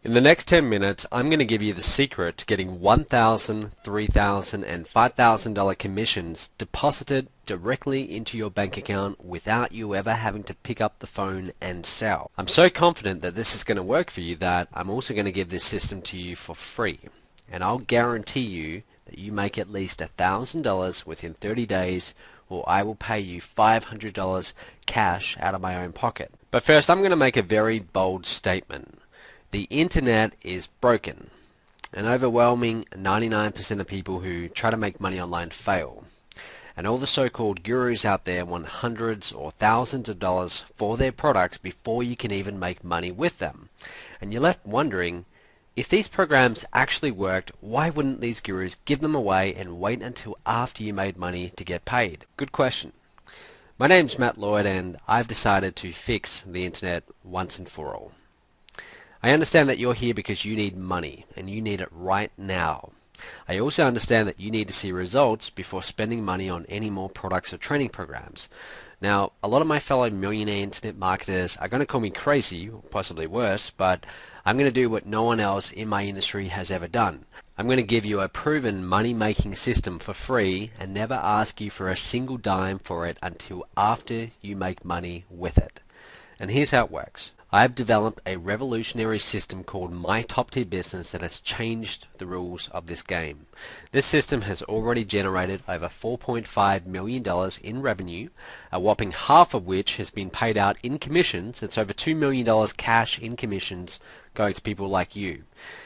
In the next 10 minutes, I'm going to give you the secret to getting $1,000, $3,000, and $5,000 commissions deposited directly into your bank account without you ever having to pick up the phone and sell. I'm so confident that this is going to work for you that I'm also going to give this system to you for free. And I'll guarantee you that you make at least $1,000 within 30 days, or I will pay you $500 cash out of my own pocket. But first, I'm going to make a very bold statement. The internet is broken. An overwhelming 99% of people who try to make money online fail. And all the so-called gurus out there want hundreds or thousands of dollars for their products before you can even make money with them. And you're left wondering, if these programs actually worked, why wouldn't these gurus give them away and wait until after you made money to get paid? Good question. My name's Matt Lloyd, and I've decided to fix the internet once and for all. I understand that you're here because you need money, and you need it right now. I also understand that you need to see results before spending money on any more products or training programs. Now, a lot of my fellow millionaire internet marketers are going to call me crazy, or possibly worse, but I'm going to do what no one else in my industry has ever done. I'm going to give you a proven money-making system for free and never ask you for a single dime for it until after you make money with it. And here's how it works. I've developed a revolutionary system called My Top Tier Business that has changed the rules of this game. This system has already generated over $4.5 million in revenue, a whopping half of which has been paid out in commissions. It's over $2 million cash in commissions going to people like you.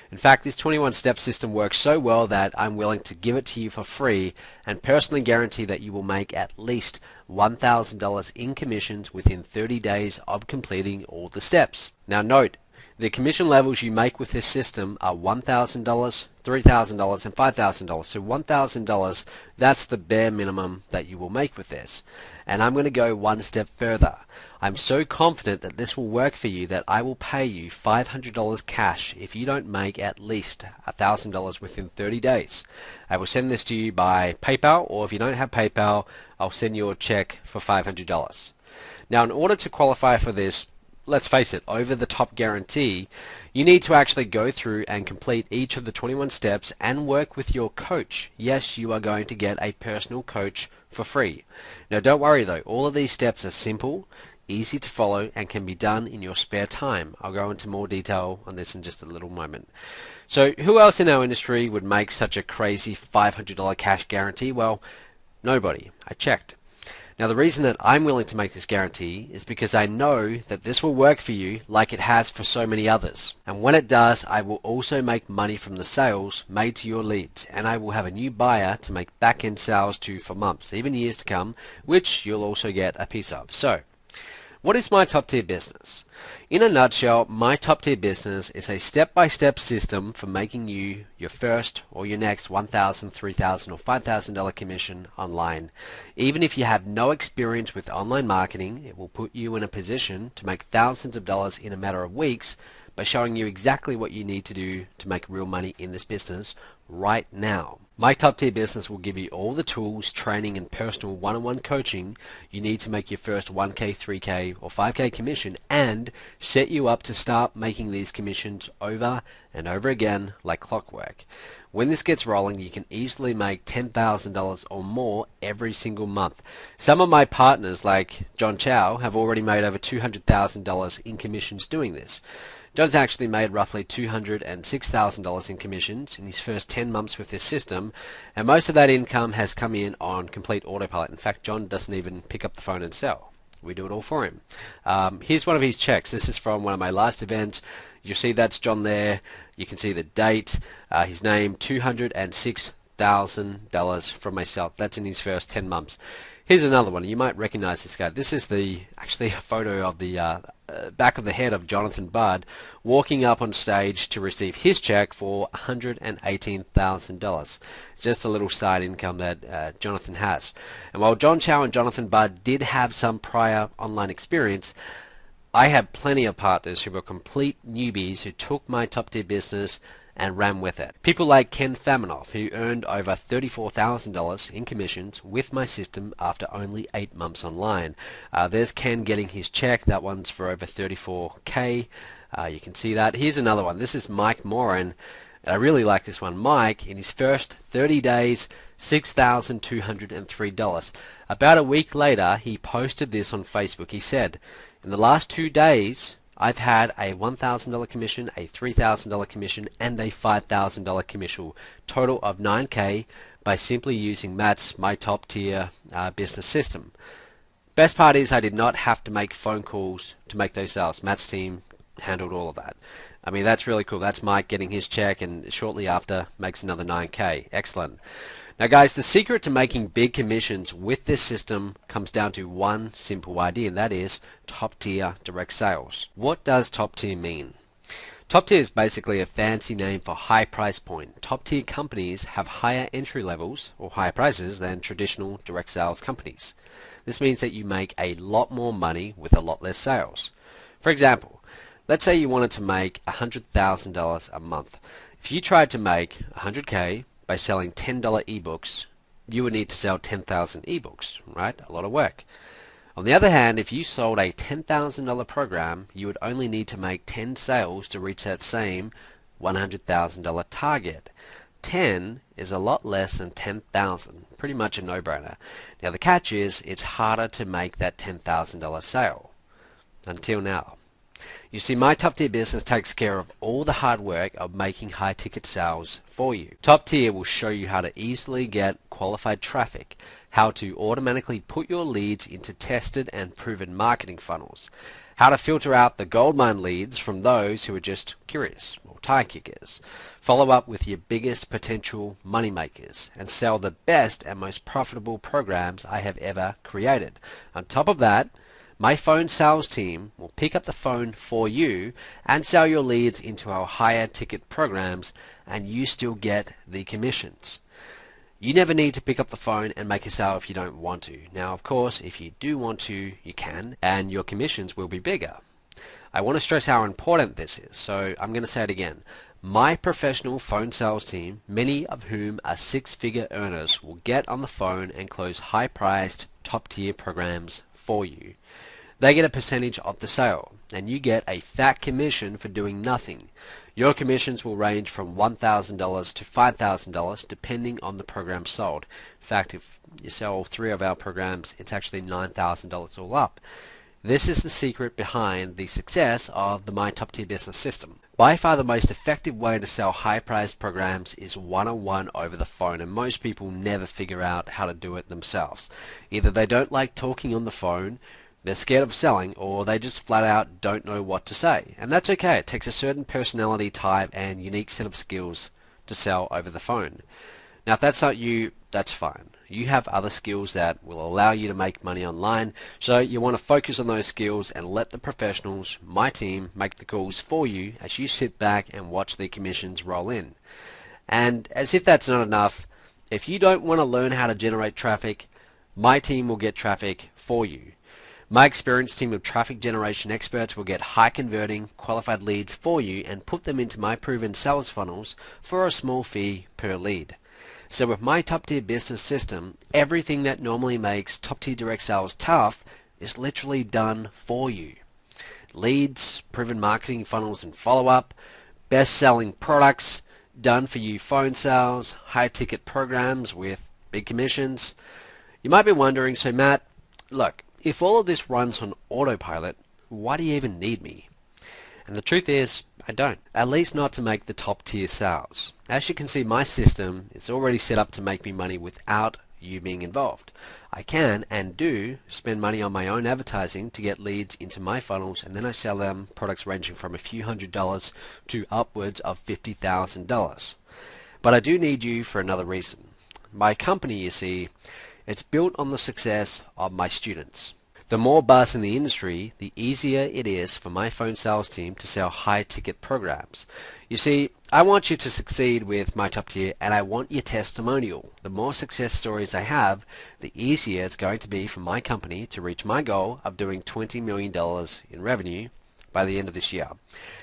In fact, this 21-step system works so well that I'm willing to give it to you for free and personally guarantee that you will make at least $1,000 in commissions within 30 days of completing all the steps. Now note, the commission levels you make with this system are $1,000, $3,000, and $5,000. So $1,000, that's the bare minimum that you will make with this. And I'm going to go one step further. I'm so confident that this will work for you that I will pay you $500 cash if you don't make at least $1,000 within 30 days. I will send this to you by PayPal, or if you don't have PayPal, I'll send you a check for $500. Now, in order to qualify for this, let's face it, over-the-top guarantee, you need to actually go through and complete each of the 21 steps and work with your coach. Yes, you are going to get a personal coach for free. Now, don't worry though, all of these steps are simple, easy to follow, and can be done in your spare time. I'll go into more detail on this in just a little moment. So, who else in our industry would make such a crazy $500 cash guarantee? Well, nobody. I checked. Now, the reason that I'm willing to make this guarantee is because I know that this will work for you like it has for so many others. And when it does, I will also make money from the sales made to your leads, and I will have a new buyer to make back-end sales to for months, even years to come, which you'll also get a piece of. So, what is My Top Tier Business? In a nutshell, My Top Tier Business is a step-by-step system for making you your first or your next $1,000, $3,000, or $5,000 commission online. Even if you have no experience with online marketing, it will put you in a position to make thousands of dollars in a matter of weeks by showing you exactly what you need to do to make real money in this business right now. My Top Tier Business will give you all the tools, training, and personal one-on-one coaching you need to make your first 1K, 3K, or 5K commission and set you up to start making these commissions over and over again like clockwork. When this gets rolling, you can easily make $10,000 or more every single month. Some of my partners, like John Chow, have already made over $200,000 in commissions doing this. John's actually made roughly $206,000 in commissions in his first 10 months with this system, and most of that income has come in on complete autopilot. In fact, John doesn't even pick up the phone and sell. We do it all for him. Here's one of his checks. This is from one of my last events. You'll see that's John there. You can see the date, his name, $206,000 from myself. That's in his first 10 months. Here's another one. You might recognize this guy. This is actually a photo of the back of the head of Jonathan Budd walking up on stage to receive his check for $118,000. Just a little side income that Jonathan has. And while John Chow and Jonathan Budd did have some prior online experience, I have plenty of partners who were complete newbies who took My Top Tier Business and ran with it. People like Ken Faminoff, who earned over $34,000 in commissions with my system after only 8 months online. There's Ken getting his check. That one's for over 34K. You can see that. Here's another one. This is Mike Moran. I really like this one. Mike, in his first 30 days, $6,203. About a week later, he posted this on Facebook. He said, in the last 2 days, I've had a $1,000 commission, a $3,000 commission, and a $5,000 commission, total of 9K by simply using Matt's My Top Tier business system. Best part is I did not have to make phone calls to make those sales. Matt's team handled all of that. I mean, that's really cool. That's Mike getting his check and shortly after makes another 9K. Excellent. Now guys, the secret to making big commissions with this system comes down to one simple idea, and that is top tier direct sales. What does top tier mean? Top tier is basically a fancy name for high price point. Top tier companies have higher entry levels or higher prices than traditional direct sales companies. This means that you make a lot more money with a lot less sales. For example, let's say you wanted to make $100,000 a month. If you tried to make 100K by selling $10 ebooks, you would need to sell 10,000 ebooks, right? A lot of work. On the other hand, if you sold a $10,000 program, you would only need to make 10 sales to reach that same $100,000 target. 10 is a lot less than 10,000. Pretty much a no-brainer. Now the catch is, it's harder to make that $10,000 sale. Until now. You see, my top tier business takes care of all the hard work of making high ticket sales for you. Top tier will show you how to easily get qualified traffic, how to automatically put your leads into tested and proven marketing funnels, how to filter out the goldmine leads from those who are just curious or tire kickers, follow up with your biggest potential money makers, and sell the best and most profitable programs I have ever created. On top of that, my phone sales team will pick up the phone for you and sell your leads into our higher ticket programs, and you still get the commissions. You never need to pick up the phone and make a sale if you don't want to. Now, of course, if you do want to, you can, and your commissions will be bigger. I want to stress how important this is, so I'm going to say it again. My professional phone sales team, many of whom are six-figure earners, will get on the phone and close high-priced, top-tier programs for you. They get a percentage of the sale, and you get a fat commission for doing nothing. Your commissions will range from $1,000 to $5,000 depending on the program sold. In fact, if you sell 3 of our programs, it's actually $9,000 all up. This is the secret behind the success of the My Top Tier Business System. By far the most effective way to sell high-priced programs is one-on-one over the phone, and most people never figure out how to do it themselves. Either they don't like talking on the phone, they're scared of selling, or they just flat out don't know what to say. And that's okay. It takes a certain personality type and unique set of skills to sell over the phone. Now if that's not you, that's fine. You have other skills that will allow you to make money online, so you want to focus on those skills and let the professionals, my team, make the calls for you as you sit back and watch the commissions roll in. And as if that's not enough, if you don't want to learn how to generate traffic, my team will get traffic for you. My experienced team of traffic generation experts will get high converting, qualified leads for you and put them into my proven sales funnels for a small fee per lead. So with my top tier business system, everything that normally makes top tier direct sales tough is literally done for you. Leads, proven marketing funnels and follow-up, best selling products, done for you phone sales, high ticket programs with big commissions. You might be wondering, so Matt, look, if all of this runs on autopilot, why do you even need me? And the truth is, I don't. At least not to make the top tier sales. As you can see, my system is already set up to make me money without you being involved. I can and do spend money on my own advertising to get leads into my funnels, and then I sell them products ranging from a few $100s to upwards of $50,000. But I do need you for another reason. My company, you see, it's built on the success of my students. The more buzz in the industry, the easier it is for my phone sales team to sell high-ticket programs. You see, I want you to succeed with my top tier, and I want your testimonial. The more success stories I have, the easier it's going to be for my company to reach my goal of doing $20 million in revenue by the end of this year.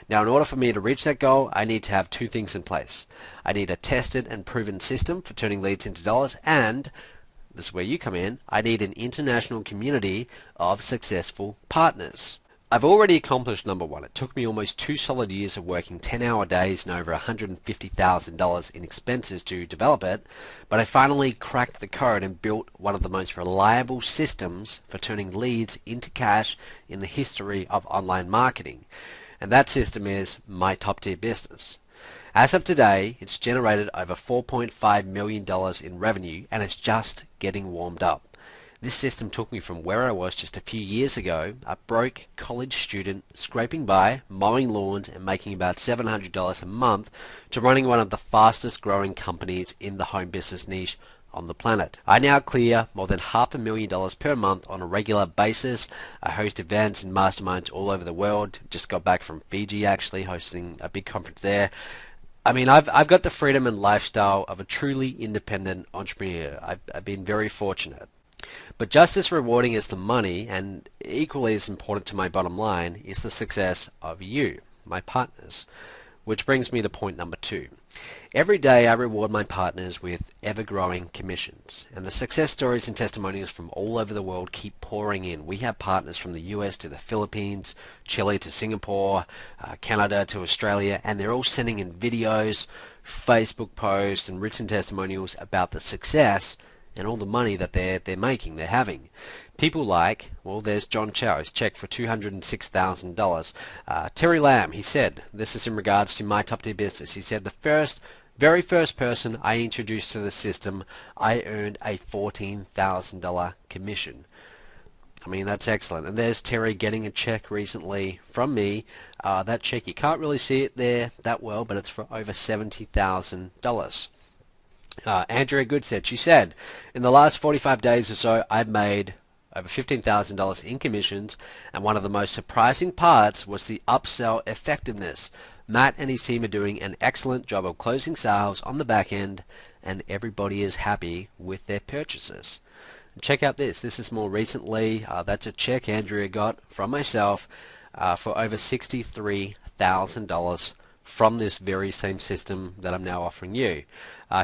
Now, in order for me to reach that goal, I need to have two things in place. I need a tested and proven system for turning leads into dollars, and this is where you come in, I need an international community of successful partners. I've already accomplished number one. It took me almost 2 solid years of working 10-hour days and over $150,000 in expenses to develop it, but I finally cracked the code and built one of the most reliable systems for turning leads into cash in the history of online marketing. And that system is my top tier business. As of today, it's generated over $4.5 million in revenue, and it's just getting warmed up. This system took me from where I was just a few years ago, a broke college student scraping by, mowing lawns and making about $700 a month, to running one of the fastest growing companies in the home business niche on the planet. I now clear more than $500,000 per month on a regular basis. I host events and masterminds all over the world. Just got back from Fiji actually, hosting a big conference there. I mean, I've got the freedom and lifestyle of a truly independent entrepreneur. I've been very fortunate. But just as rewarding as the money, and equally as important to my bottom line, is the success of you, my partners. Which brings me to point number 2. Every day I reward my partners with ever-growing commissions, and the success stories and testimonials from all over the world keep pouring in. We have partners from the US to the Philippines, Chile to Singapore, Canada to Australia, and they're all sending in videos, Facebook posts, and written testimonials about the success and all the money that they're making, they're having. People like, well, there's John Chow, his check for $206,000. Terry Lamb, he said, this is in regards to my top tier business. He said, the very first person I introduced to the system, I earned a $14,000 commission. I mean, that's excellent. And there's Terry getting a check recently from me. That check, you can't really see it there that well, but it's for over $70,000. Andrea Good said, she said, in the last 45 days or so, I've made over $15,000 in commissions, and one of the most surprising parts was the upsell effectiveness. Matt and his team are doing an excellent job of closing sales on the back end, and everybody is happy with their purchases. Check out this. This is more recently. That's a check Andrea got from myself for over $63,000 from this very same system that I'm now offering you.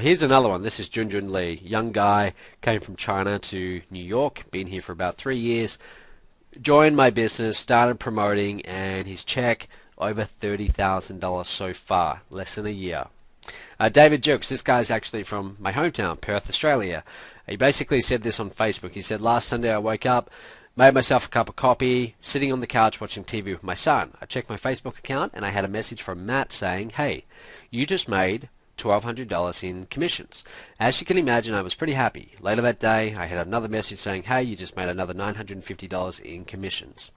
Here's another one. This is Junjun Lee. Young guy, came from China to New York, been here for about 3 years, joined my business, started promoting, and his check over $30,000 so far, less than a year. David Jokes, this guy's actually from my hometown, Perth, Australia. He basically said this on Facebook. He said, last Sunday I woke up, made myself a cup of coffee, sitting on the couch watching TV with my son. I checked my Facebook account and I had a message from Matt saying, hey, you just made $1,200 in commissions. As you can imagine, I was pretty happy. Later that day, I had another message saying, hey, you just made another $950 in commissions.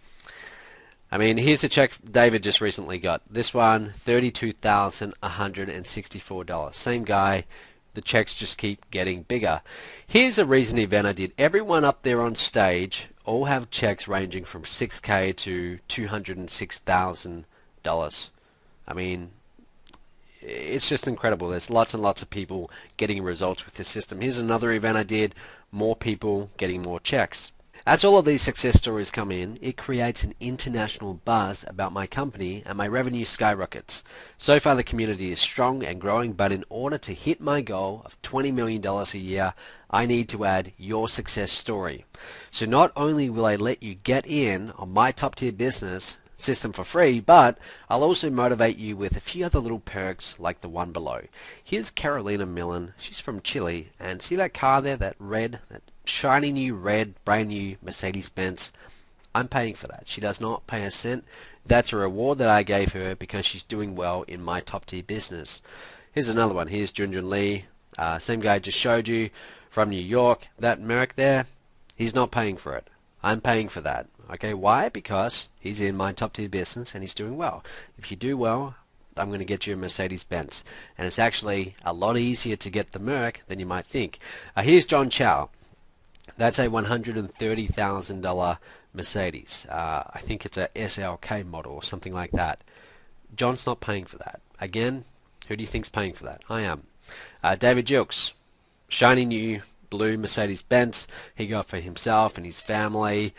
I mean, here's a check David just recently got. This one, $32,164. Same guy. The checks just keep getting bigger. Here's a recent event I did. Everyone up there on stage all have checks ranging from $6,000 to $206,000. I mean, it's just incredible. There's lots and lots of people getting results with this system. Here's another event I did. More people getting more checks. As all of these success stories come in, it creates an international buzz about my company and my revenue skyrockets. So far the community is strong and growing, but in order to hit my goal of $20 million a year, I need to add your success story. So not only will I let you get in on my top tier business system for free, but I'll also motivate you with a few other little perks like the one below. Here's Carolina Millen. She's from Chile, and see that car there, that red, that shiny new red, brand new Mercedes-Benz? I'm paying for that. She does not pay a cent. That's a reward that I gave her because she's doing well in my top tier business. Here's another one. Here's Junjun Lee. Same guy I just showed you from New York. That Merc there, he's not paying for it. I'm paying for that. Okay, why? Because he's in my top tier business and he's doing well. If you do well, I'm going to get you a Mercedes-Benz. And it's actually a lot easier to get the Merc than you might think. Here's John Chow. That's a $130,000 Mercedes. I think it's a SLK model or something like that. John's not paying for that. Again, who do you think's paying for that? I am. David Jilks, shiny new blue Mercedes-Benz he got for himself and his family.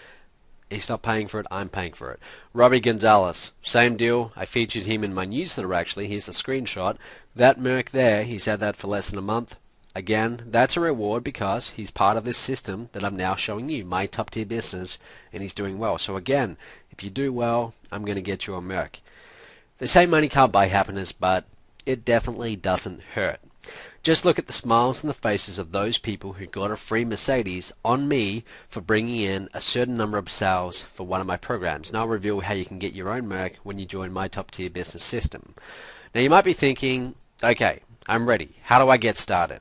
He's not paying for it, I'm paying for it. Robbie Gonzalez, same deal. I featured him in my newsletter actually. Here's the screenshot. That Merc there, he's had that for less than a month. Again, that's a reward because he's part of this system that I'm now showing you, my top tier business, and he's doing well. So again, if you do well, I'm going to get you a Merc. They say money can't buy happiness, but it definitely doesn't hurt. Just look at the smiles on the faces of those people who got a free Mercedes on me for bringing in a certain number of sales for one of my programs. And I'll reveal how you can get your own Merc when you join my top tier business system. Now you might be thinking, okay, I'm ready. How do I get started?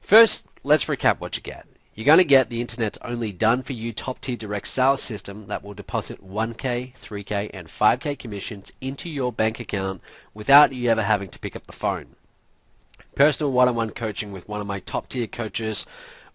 First, let's recap what you get. You're going to get the internet's only done-for-you top-tier direct sales system that will deposit 1K, 3K, and 5K commissions into your bank account without you ever having to pick up the phone. Personal one-on-one coaching with one of my top-tier coaches.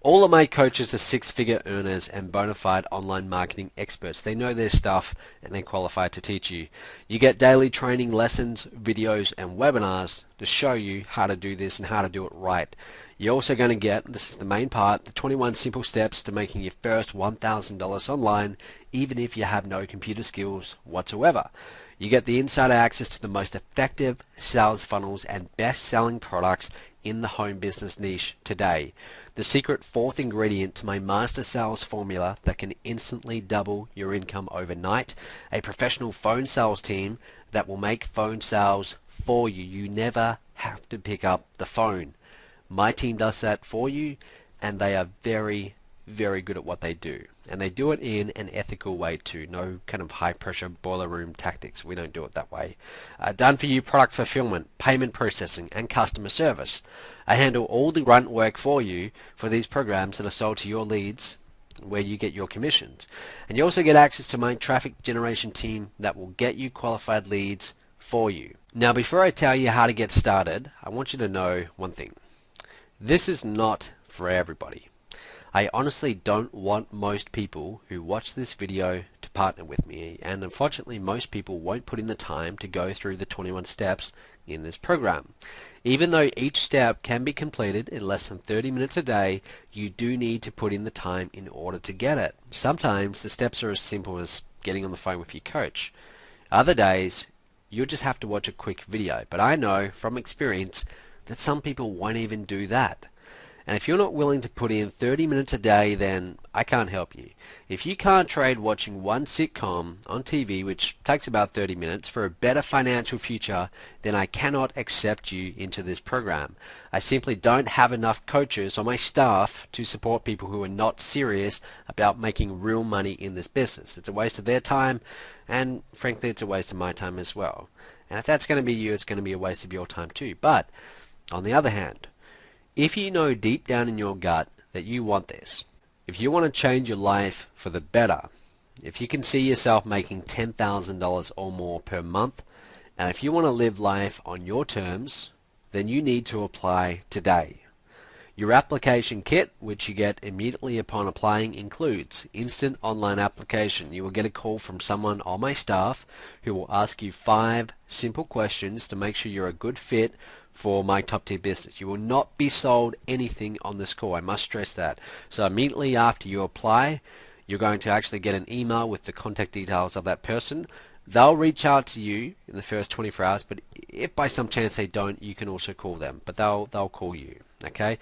All of my coaches are six-figure earners and bona fide online marketing experts. They know their stuff and they're qualified to teach you. You get daily training lessons, videos, and webinars to show you how to do this and how to do it right. You're also going to get, this is the main part, the 21 simple steps to making your first $1,000 online, even if you have no computer skills whatsoever. You get the insider access to the most effective sales funnels and best-selling products in the home business niche today. The secret fourth ingredient to my master sales formula that can instantly double your income overnight. A professional phone sales team that will make phone sales for you. You never have to pick up the phone. My team does that for you, and they are very, very good at what they do. And they do it in an ethical way too. No kind of high-pressure boiler room tactics. We don't do it that way. Done for you product fulfillment, payment processing, and customer service. I handle all the grunt work for you for these programs that are sold to your leads where you get your commissions. And you also get access to my traffic generation team that will get you qualified leads for you. Now, before I tell you how to get started, I want you to know one thing. This is not for everybody. I honestly don't want most people who watch this video to partner with me, and unfortunately most people won't put in the time to go through the 21 steps in this program. Even though each step can be completed in less than 30 minutes a day, you do need to put in the time in order to get it. Sometimes the steps are as simple as getting on the phone with your coach. Other days, you'll just have to watch a quick video, but I know from experience that some people won't even do that. And if you're not willing to put in 30 minutes a day, then I can't help you. If you can't trade watching one sitcom on TV, which takes about 30 minutes, for a better financial future, then I cannot accept you into this program. I simply don't have enough coaches on my staff to support people who are not serious about making real money in this business. It's a waste of their time, and frankly, it's a waste of my time as well. And if that's going to be you, it's going to be a waste of your time too. But on the other hand, if you know deep down in your gut that you want this, if you want to change your life for the better, if you can see yourself making $10,000 or more per month, and if you want to live life on your terms, then you need to apply today. Your application kit, which you get immediately upon applying, includes instant online application. You will get a call from someone on my staff who will ask you 5 simple questions to make sure you're a good fit for my top tier business. You will not be sold anything on this call. I must stress that. So immediately after you apply, you're going to actually get an email with the contact details of that person. They'll reach out to you in the first 24 hours, but if by some chance they don't, you can also call them, but they'll call you. Okay.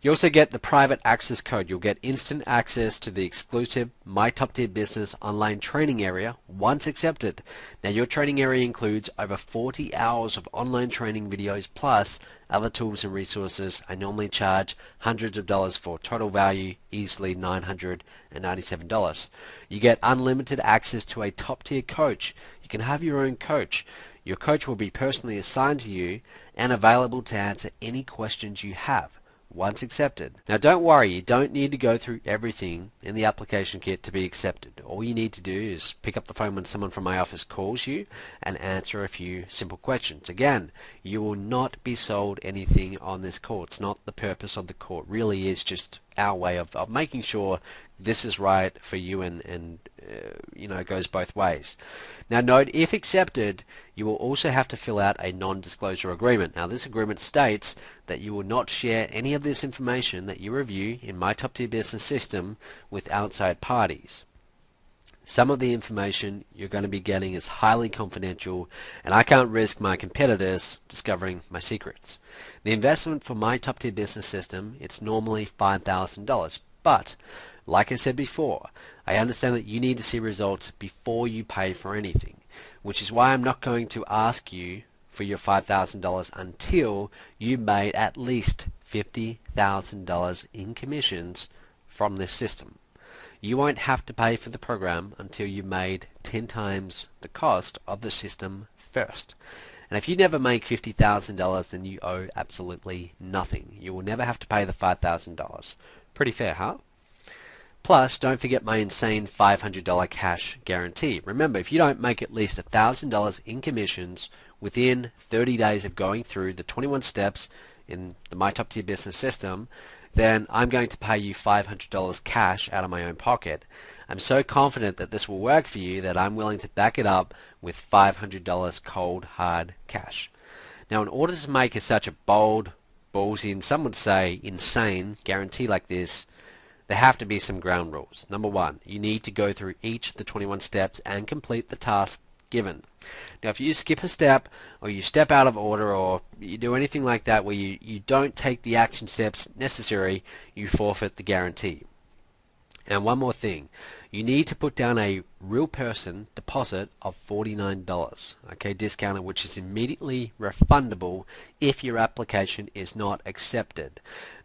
You also get the private access code. You'll get instant access to the exclusive My Top Tier Business online training area once accepted. Now your training area includes over 40 hours of online training videos plus other tools and resources. I normally charge hundreds of dollars for, total value easily $997. You get unlimited access to a top tier coach. You can have your own coach. Your coach will be personally assigned to you and available to answer any questions you have once accepted. Now don't worry, you don't need to go through everything in the application kit to be accepted. All you need to do is pick up the phone when someone from my office calls you and answer a few simple questions. Again, you will not be sold anything on this call. It's not the purpose of the call. It really is just our way of making sure this is right for you and you know, it goes both ways. Now note, if accepted, you will also have to fill out a non-disclosure agreement. Now this agreement states that you will not share any of this information that you review in My Top Tier Business system with outside parties. Some of the information you're going to be getting is highly confidential, and I can't risk my competitors discovering my secrets. The investment for my top tier business system, it's normally $5,000, but like I said before, I understand that you need to see results before you pay for anything, which is why I'm not going to ask you for your $5,000 until you made at least $50,000 in commissions from this system. You won't have to pay for the program until you made 10 times the cost of the system first. And if you never make $50,000, then you owe absolutely nothing. You will never have to pay the $5,000. Pretty fair, huh? Plus, don't forget my insane $500 cash guarantee. Remember, if you don't make at least $1,000 in commissions within 30 days of going through the 21 steps in the My Top Tier Business System, then I'm going to pay you $500 cash out of my own pocket. I'm so confident that this will work for you that I'm willing to back it up with $500 cold hard cash. Now, in order to make such a bold, ballsy, and some would say insane guarantee like this, there have to be some ground rules. Number one, you need to go through each of the 21 steps and complete the task given. Now, if you skip a step, or you step out of order, or you do anything like that where you don't take the action steps necessary, you forfeit the guarantee. And one more thing, you need to put down a real person deposit of $49, okay, discounted, which is immediately refundable if your application is not accepted.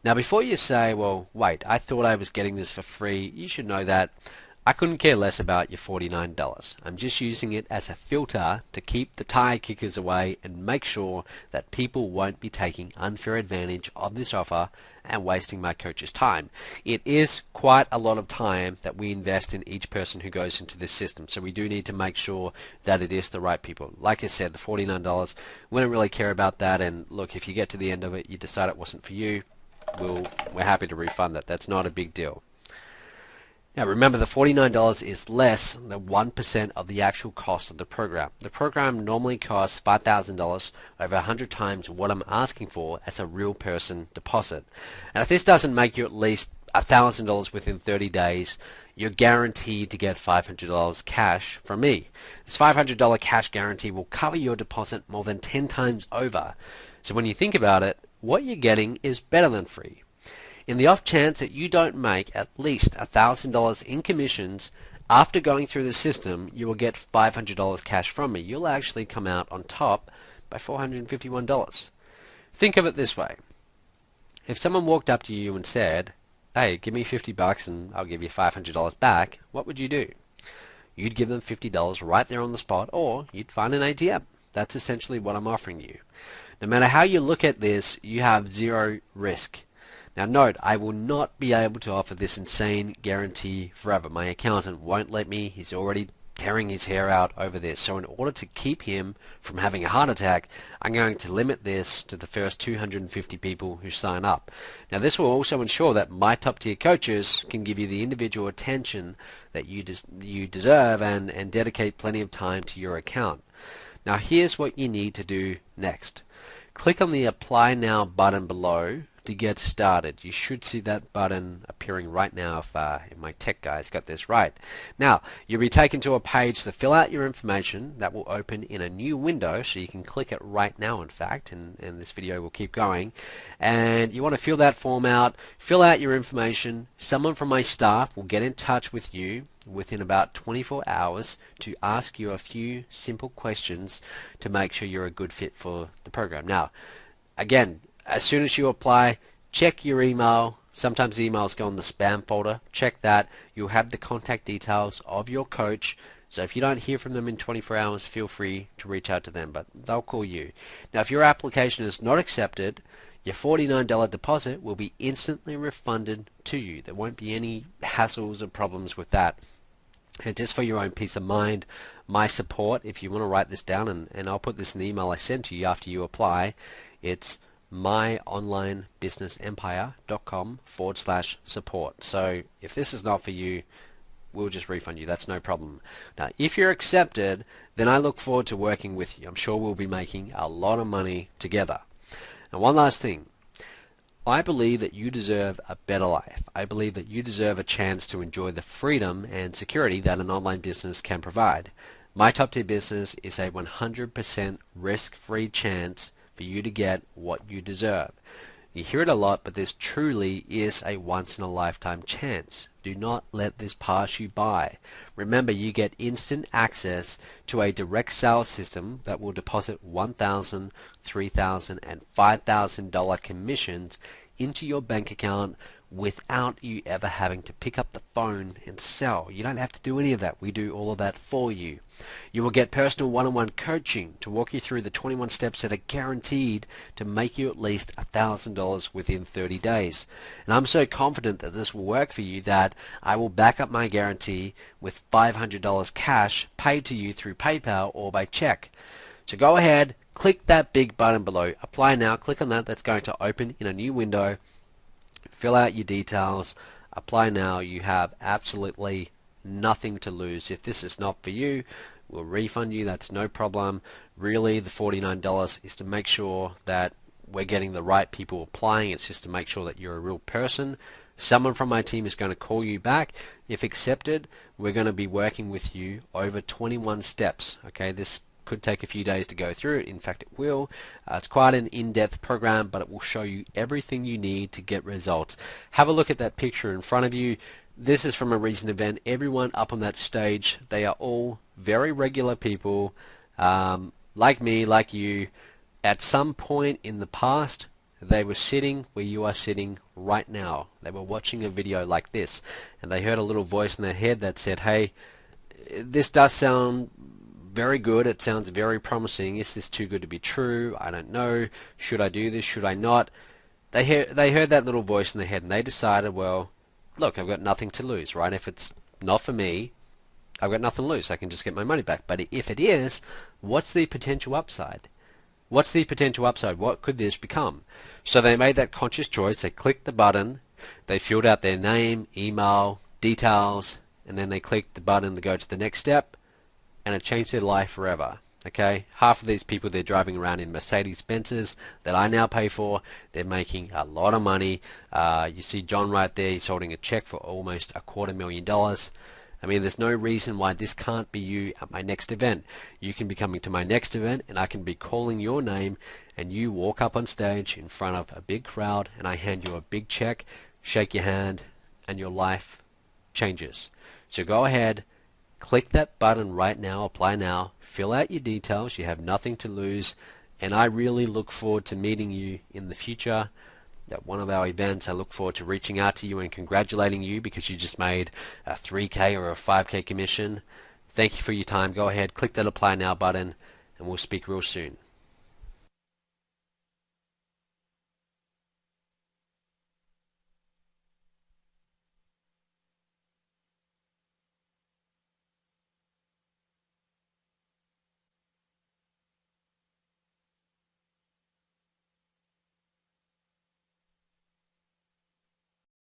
Now, before you say, well, wait, I thought I was getting this for free, you should know that I couldn't care less about your $49. I'm just using it as a filter to keep the tire kickers away and make sure that people won't be taking unfair advantage of this offer and wasting my coach's time. It is quite a lot of time that we invest in each person who goes into this system, so we do need to make sure that it is the right people. Like I said, the $49, we don't really care about that, and look, if you get to the end of it, you decide it wasn't for you, we're happy to refund that. That's not a big deal. Now remember, the $49 is less than 1% of the actual cost of the program. The program normally costs $5,000, over 100 times what I'm asking for as a real person deposit. And if this doesn't make you at least $1,000 within 30 days, you're guaranteed to get $500 cash from me. This $500 cash guarantee will cover your deposit more than 10 times over. So when you think about it, what you're getting is better than free. In the off chance that you don't make at least $1,000 in commissions after going through the system, you will get $500 cash from me. You'll actually come out on top by $451. Think of it this way. If someone walked up to you and said, hey, give me $50 and I'll give you $500 back, what would you do? You'd give them $50 right there on the spot, or you'd find an ATM. That's essentially what I'm offering you. No matter how you look at this, you have zero risk. Now note, I will not be able to offer this insane guarantee forever. My accountant won't let me. He's already tearing his hair out over this. So in order to keep him from having a heart attack, I'm going to limit this to the first 250 people who sign up. Now this will also ensure that my top tier coaches can give you the individual attention that you deserve and dedicate plenty of time to your account. Now here's what you need to do next. Click on the Apply Now button below to get started. You should see that button appearing right now if my tech guys got this right. Now, you'll be taken to a page to fill out your information that will open in a new window, so you can click it right now, in fact, and this video will keep going. And you want to fill that form out, fill out your information. Someone from my staff will get in touch with you within about 24 hours to ask you a few simple questions to make sure you're a good fit for the program. Now, again, as soon as you apply, check your email. Sometimes emails go in the spam folder. Check that. You'll have the contact details of your coach. So if you don't hear from them in 24 hours, feel free to reach out to them, but they'll call you. Now, if your application is not accepted, your $49 deposit will be instantly refunded to you. There won't be any hassles or problems with that. And just for your own peace of mind, my support, if you want to write this down, and I'll put this in the email I send to you after you apply, it's myonlinebusinessempire.com/support. So if this is not for you, we'll just refund you. That's no problem. Now, if you're accepted, then I look forward to working with you. I'm sure we'll be making a lot of money together. And one last thing. I believe that you deserve a better life. I believe that you deserve a chance to enjoy the freedom and security that an online business can provide. My top tier business is a 100% risk-free chance for you to get what you deserve. You hear it a lot, but this truly is a once-in-a-lifetime chance. Do not let this pass you by. Remember, you get instant access to a direct sales system that will deposit $1,000, $3,000, and $5,000 commissions into your bank account without you ever having to pick up the phone and sell. You don't have to do any of that. We do all of that for you. You will get personal one-on-one coaching to walk you through the 21 steps that are guaranteed to make you at least $1,000 within 30 days. And I'm so confident that this will work for you that I will back up my guarantee with $500 cash paid to you through PayPal or by check. So go ahead, click that big button below, apply now, click on that. That's going to open in a new window. Fill out your details, apply now. You have absolutely nothing to lose. If this is not for you, we'll refund you. That's no problem. Really, the $49 is to make sure that we're getting the right people applying. It's just to make sure that you're a real person. Someone from my team is going to call you back. If accepted, we're going to be working with you over 21 steps. Okay, this could take a few days to go through it. In fact, it will. It's quite an in-depth program, but it will show you everything you need to get results. Have a look at that picture in front of you. This is from a recent event. Everyone up on that stage, they are all very regular people, like me, like you. At some point in the past, they were sitting where you are sitting right now. They were watching a video like this, and they heard a little voice in their head that said, hey, this does sound very good. It sounds very promising. Is this too good to be true? I don't know. Should I do this? Should I not? They heard that little voice in their head, and they decided, well, look, I've got nothing to lose, right? If it's not for me, I've got nothing to lose. I can just get my money back. But if it is, what's the potential upside? What's the potential upside? What could this become? So they made that conscious choice. They clicked the button. They filled out their name, email, details, and then they clicked the button to go to the next step, and it changed their life forever. Okay, half of these people, they're driving around in Mercedes-Benzes that I now pay for. They're making a lot of money. You see John right there. He's holding a check for almost $250,000. I mean, there's no reason why this can't be you at my next event. You can be coming to my next event, and I can be calling your name, and you walk up on stage in front of a big crowd, and I hand you a big check, shake your hand, and your life changes. So go ahead, click that button right now, apply now, fill out your details. You have nothing to lose, and I really look forward to meeting you in the future at one of our events. I look forward to reaching out to you and congratulating you because you just made a 3K or a 5K commission. Thank you for your time. Go ahead, click that apply now button, and we'll speak real soon.